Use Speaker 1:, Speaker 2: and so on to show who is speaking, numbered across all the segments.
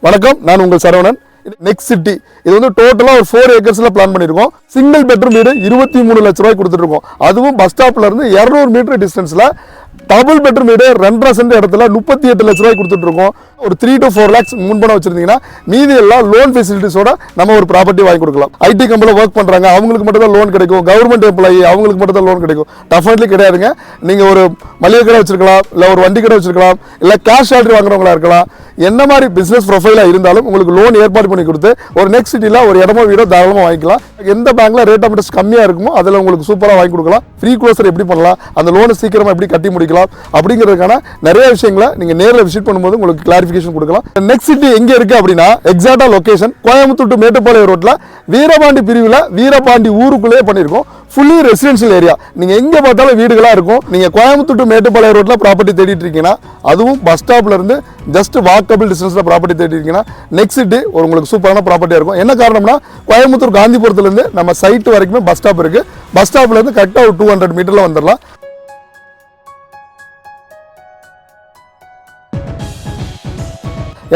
Speaker 1: வணக்கம், நான் உங்கள் சரவணன். நெக்ஸ்ட் சிட்டி இது வந்து டோட்டலா ஒரு 4 ஏக்கர்ஸ்ல பிளான் பண்ணிருக்கோம். சிங்கிள் பெட்ரூம் வீடு 23 லட்சம் ரூபாய் கொடுத்துட்டு இருக்கோம். அதுவும் பஸ் ஸ்டாப்ல இருந்து 200 மீட்டர் டிஸ்டன்ஸ்ல டபுள் பெட்ரூம் வீடு 2.5 சென்ட் இடத்துல 38 லட்சம் ரூபாய் கொடுத்துட்டு இருக்கோம். ஒரு 3 to 4 lakhs முன்பணம் வச்சிருந்தீங்கன்னா மீதி எல்லாம் லோன் ஃபெசிலிட்டிஸோட நம்ம ஒரு ப்ராப்பர்ட்டி வாங்கி கொடுக்கலாம். ஐடி கம்பெனில ஒர்க் பண்றாங்க, அவங்களுக்கு மட்டும் தான் லோன் கிடைக்கும். கவர்மெண்ட் எம்ப்ளாயி அவங்களுக்கு மட்டும் தான் லோன் கிடைக்கும். டெஃபினெட்லி கிடையாதுங்க. நீங்க ஒரு மளிகை கடை வச்சிருக்கலாம், இல்ல ஒரு வண்டி கடை வச்சிருக்கலாம், இல்ல கேஷ் சேலரி வாங்குறவங்களா இருக்கலாம். என்ன மாதிரி பிசினஸ் ப்ரொஃபைலா இருந்தாலும் உங்களுக்கு லோன் ஏற்பாடு பண்ணி கொடுத்து ஒரு நெக்ஸ்ட் சிட்டில ஒரு இடமோ வீடோ தாராளமா வாங்கிக்கலாம். எந்த பேங்க்ல ரேட் ஆஃப் இன்ட்ரெஸ்ட் கம்மியா இருக்குமோ அதுல உங்களுக்கு சூப்பரா வாங்கி கொடுக்கலாம். ஃப்ரீ க்ளோசர் எப்படி பண்ணலாம், அந்த லோனை சீக்கிரமா எப்படி கட்டி முடிக்கலாம் அப்படிங்கிறதுக்கான நிறைய விஷயங்களை நீங்க நேரில் விசிட் பண்ணும்போது உங்களுக்கு கிளாரிஃபிகேஷன் கொடுக்கலாம். நெக்ஸ்ட் சிட்டி எங்க இருக்கு அப்படின்னா எக்ஸாக்டா லொகேஷன் கோயம்புத்தூர் டு மேட்டுப்பாளையம் ரோட்ல வீரபாண்டி பிரிவுல வீரபாண்டி ஊருக்குள்ளே பண்ணிருக்கோம். Fully residential area. நீங்க எங்க பார்த்தாலும் வீடுகளா இருக்கும். நீங்க கோயம்புத்தூர் டு மேட்டுப்பாளையம் ரோட்ல ப்ராப்பர்ட்டி தேடிட்டு இருக்கீங்கன்னா, அதுவும் பஸ் ஸ்டாப்ல இருந்து ஜஸ்ட் வாக்கபிள் டிஸ்டன்ஸ்ல ப்ராப்பர்ட்டி தேடி இருக்கீங்கன்னா நெக்ஸ்ட் சிட்டி ஒரு உங்களுக்கு சூப்பரான ப்ராப்பர்ட்டியா இருக்கும். என்ன காரணம்னா கோயம்புத்தூர் காந்திபுரத்துல இருந்து நம்ம சைட் வரைக்குமே பஸ் ஸ்டாப் இருக்கு. பஸ் ஸ்டாப்ல இருந்து கரெக்டா ஒரு 200 மீட்டர்ல வந்துடலாம்.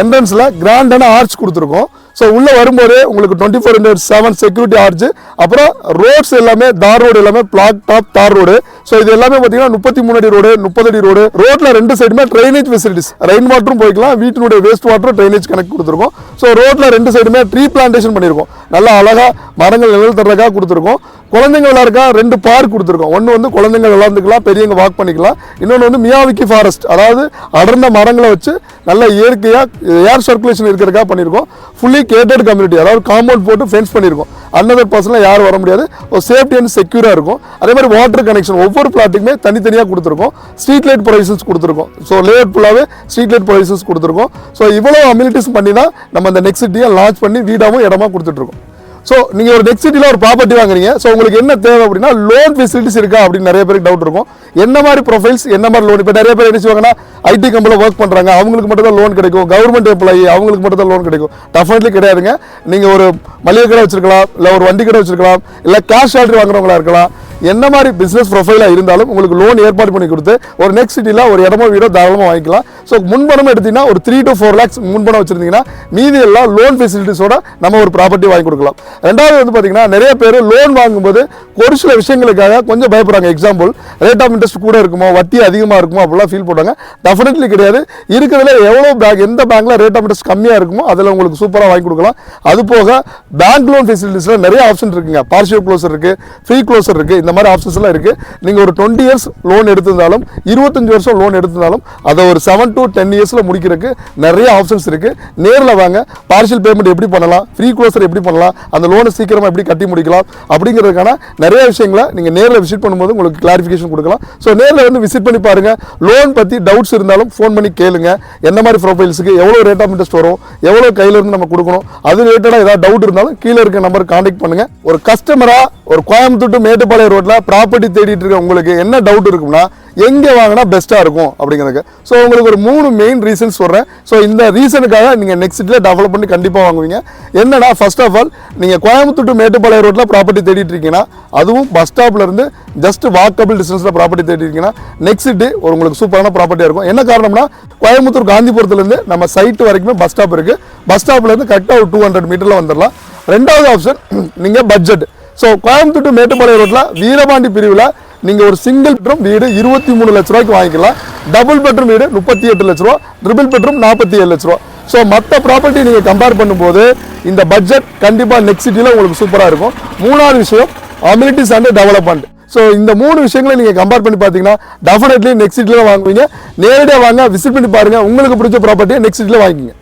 Speaker 1: என்ட்ரன்ஸ்ல கிராண்டான ஆர்ச் கொடுத்துருக்கோம். ஸோ உள்ள வரும்போது உங்களுக்கு 24/7 செக்யூரிட்டி ஆர்ச், அப்புறம் ரோட்ஸ் எல்லாமே தார் ரோடு எல்லாமே பிளாக் டாப் தார் ரோடு. ஸோ இது எல்லாமே பார்த்தீங்கன்னா 33 அடி ரோடு, 30 அடி ரோடு. ரோட்ல 2 சைடுமே ட்ரைனேஜ் ஃபெசிலிட்டிஸ், ரெயின் வாட்டரும் போய்க்கலாம், வீட்டினுடைய வேஸ்ட் வாட்டரும் ட்ரைனேஜ் கனெக்ட் கொடுத்துருக்கோம். ஸோ ரோட்ல 2 சைடுமே ட்ரீ பிளான்டேஷன் பண்ணியிருக்கோம். நல்லா அழகா மரங்கள் நிழல் தர்றதுக்காக கொடுத்துருக்கோம். குழந்தைங்க விளையாடுறக்கா 2 பார்க் கொடுத்துருக்கோம். ஒன்று வந்து குழந்தைங்க விளையாண்டுக்கலாம், பெரியவங்க வாக் பண்ணிக்கலாம். இன்னொன்று வந்து மியாவிக்கி ஃபாரஸ்ட், அதாவது அடர்ந்த மரங்களை வச்சு நல்ல இயற்கையாக ஏர் சர்க்குலேஷன் இருக்கிறதுக்காக பண்ணியிருக்கோம். ஃபுல்லி கேட்டட் கம்யூனிட்டி, அதாவது காம்பவுண்ட் போட்டு ஃபென்ஸ் பண்ணியிருக்கோம். அன்னதர் பர்சனில் யாரும் வர முடியாது. ஒரு சேஃப்டி அண்ட் செக்யூராக இருக்கும். அதே மாதிரி வாட்டர் கனெக்ஷன் ஒவ்வொரு பிளாட்டுக்குமே தனித்தனியாக கொடுத்துருக்கோம். ஸ்ட்ரீட் லைட் ப்ரொவிஷன்ஸ் கொடுத்துருக்கோம். ஸோ லேஅவுட் ஃபுல்லாகவே ஸ்ட்ரீட் லைட் ப்ரொவிஷன்ஸ் கொடுத்துருக்கோம். ஸோ இவ்வளோ அம்யூனிட்டிஸ் பண்ணி தான் நம்ம அந்த நெக்ஸ்ட் சிட்டியை லான்ச் பண்ணி வீடாகவும் இடமா கொடுத்துட்ருக்கோம். ஸோ நீங்கள் ஒரு நெக்ஸ்ட் சிட்டியில் ஒரு ப்ராப்பர்ட்டி வாங்குறீங்க. ஸோ உங்களுக்கு என்ன தேவை அப்படின்னா லோன் ஃபெசிலிட்டிஸ் இருக்கா அப்படின்னு நிறைய பேருக்கு டவுட் இருக்கும். என்ன மாதிரி ப்ரொஃபைல்ஸ், என்ன மாதிரி லோன். இப்போ நிறைய பேர் என்ன செய்வாங்கன்னா ஐடி கம்பெனியில் ஒர்க் பண்ணுறாங்க, அவங்களுக்கு மட்டும் தான் லோன் கிடைக்கும். கவர்மெண்ட் எம்ப்ளாயி அவங்களுக்கு மட்டும் தான் லோன் கிடைக்கும். டெஃபினெட்லி கிடையாதுங்க. நீங்கள் ஒரு மளிகை கடை வச்சிருக்கலாம், இல்லை ஒரு வண்டி கடை வச்சிருக்கலாம், இல்லை கேஷ் சேலரி வாங்குறவங்களா இருக்கலாம். என்ன மாதிரி பிசினஸ் ப்ரொஃபைலாக இருந்தாலும் உங்களுக்கு லோன் ஏற்பாடு பண்ணி கொடுத்து ஒரு நெக்ஸ்ட் சிட்டியில் ஒரு இடமோ வீடோ தாராளமாக வாங்கிக்கலாம். ஸோ முன்பணம் எடுத்தீங்கன்னா ஒரு 3 to 4 lakhs முன்பணம் வச்சிருந்தீங்கன்னா மீதி எல்லாம் லோன் ஃபெசிலிட்டிஸோட நம்ம ஒரு ப்ராப்பர்ட்டி வாங்கி கொடுக்கலாம். ரெண்டாவது வந்து பார்த்தீங்கன்னா நிறைய பேர் லோன் வாங்கும்போது ஒரு சில விஷயங்களுக்காக கொஞ்சம் பயப்படுறாங்க. எக்ஸாம்பிள் ரேட் ஆஃப் இன்ட்ரெஸ்ட் கூட இருக்குமோ, வட்டி அதிகமாக இருக்குமோ அப்படிலாம் ஃபீல் பண்ணுறாங்க. டெஃபினெட்லி கிடையாது. இருக்கிறதுல எவ்வளோ எந்த பேங்க்ல ரேட் ஆஃப் இன்ட்ரெஸ்ட் கம்மியாக இருக்குமோ அதில் உங்களுக்கு சூப்பராக வாங்கி கொடுக்கலாம். அது போக பேங்க் லோன் ஃபெசிலிட்டிஸில் நிறைய ஆப்ஷன் இருக்குங்க. பார்ஷியல் க்ளோசர் இருக்கு, ஃப்ரீ க்ளோசர் இருக்கு, இந்த மாதிரி ஆப்ஷன்ஸ் எல்லாம் இருக்கு. நீங்க ஒரு 20 years லோன் எடுத்திருந்தாலும் 25 வருஷம் லோன் எடுத்திருந்தாலும் அதை ஒரு 7 to 10 yearsல முடிக்கிறதுக்கு நிறைய ஆப்ஷன்ஸ் இருக்கு. நேரில் வாங்க, பார்ஷியல் பேமெண்ட் எப்படி பண்ணலாம், ஃப்ரீ க்ளோசர் எப்படி பண்ணலாம், அந்த லோனை சீக்கிரமா எப்படி கட்டி முடிக்கலாம் அப்படிங்கிறதுக்கான நிறைய விஷயங்களை நீங்க நேரில் விசிட் பண்ணும்போது உங்களுக்கு கிளாரிஃபிகேஷன் கொடுக்கலாம். ஸோ நேரில் வந்து விசிட் பண்ணி பாருங்க. லோன் பத்தி டவுட்ஸ் இருந்தாலும் ஃபோன் பண்ணி கேளுங்க. என்ன மாதிரி ப்ரொஃபைல்ஸுக்கு எவ்வளோ ரேட் ஆஃப் இன்ட்ரெஸ்ட் வரும், எவ்வளோ கையில இருந்து நம்ம கொடுக்கணும், அது ரிலேட்டடாக ஏதாவது டவுட் இருந்தாலும் கீழே இருக்க நம்பர் கான்டாக்ட் பண்ணுங்க. ஒரு கஸ்டமரா ஒரு கோயம்புத்தூர் டு மேட்டுப்பாளையம் ரோட்ல ப்ராப்பர்ட்டி தேடிட்டு இருக்க உங்களுக்கு என்ன டவுட் இருக்கும்னா எங்கே வாங்கினா பெஸ்ட்டாக இருக்கும் அப்படிங்கிறதுக்கு. ஸோ உங்களுக்கு ஒரு 3 மெயின் ரீசன்ஸ் சொல்கிறேன். ஸோ இந்த ரீசனுக்காக நீங்கள் நெக்ஸ்ட் சிட்டியில் டெவலப் பண்ணி கண்டிப்பாக வாங்குவீங்க. என்னன்னா ஃபர்ஸ்ட் ஆஃப் ஆல் நீங்கள் கோயம்புத்தூர் டு மேட்டுப்பாளையம் ரோட்டில் ப்ராப்பர்ட்டி தேடிட்டு இருக்கீங்கன்னா, அதுவும் பஸ் ஸ்டாப்ல இருந்து ஜஸ்ட் வாக்கபிள் டிஸ்டன்ஸில் ப்ராப்பர்ட்டி தேடி இருக்கீங்கன்னா நெக்ஸ்ட் சிட்டி ஒரு உங்களுக்கு சூப்பரான ப்ராப்பர்ட்டியாக இருக்கும். என்ன காரணம்னா கோயம்புத்தூர் காந்திபுரத்துலேருந்து நம்ம சைட் வரைக்குமே பஸ் ஸ்டாப் இருக்குது. பஸ் ஸ்டாப்லேருந்து கரெக்டாக ஒரு 200 மீட்டரில் வந்துடலாம். ரெண்டாவது ஆப்ஷன் நீங்கள் budget. So Coimbatore to Mettupalayam ரோட்டில் வீரபாண்டி பிரிவில் நீங்க ஒரு சிங்கிள் பெட்ரூம் வீடு 23 லட்ச ரூபாய்க்கு வாங்கிக்கலாம். டபுள் பெட்ரூம் வீடு 38 லட்ச ரூபா, ட்ரிபிள் பெட்ரூம் 47 லட்ச ரூபா. ஸோ மற்ற ப்ராப்பர்ட்டி நீங்க கம்பேர் பண்ணும்போது இந்த பட்ஜெட் கண்டிப்பா நெக்ஸ்ட் சிட்டியில் உங்களுக்கு சூப்பராக இருக்கும். மூணாவது விஷயம் அம்யூனிட்டிஸ் அண்ட் டெவலப்மெண்ட். ஸோ இந்த 3 விஷயங்களை நீங்க கம்பேர் பண்ணி பார்த்தீங்கன்னா டெஃபினெட்லி நெக்ஸ்ட் சிட்டியில் வாங்குவீங்க. நேரடியாக வாங்க, விசிட் பண்ணி பாருங்க. உங்களுக்கு பிடிச்ச ப்ராப்பர்ட்டியை நெக்ஸ்ட் சிட்டியில் வாங்கிக்கோங்க.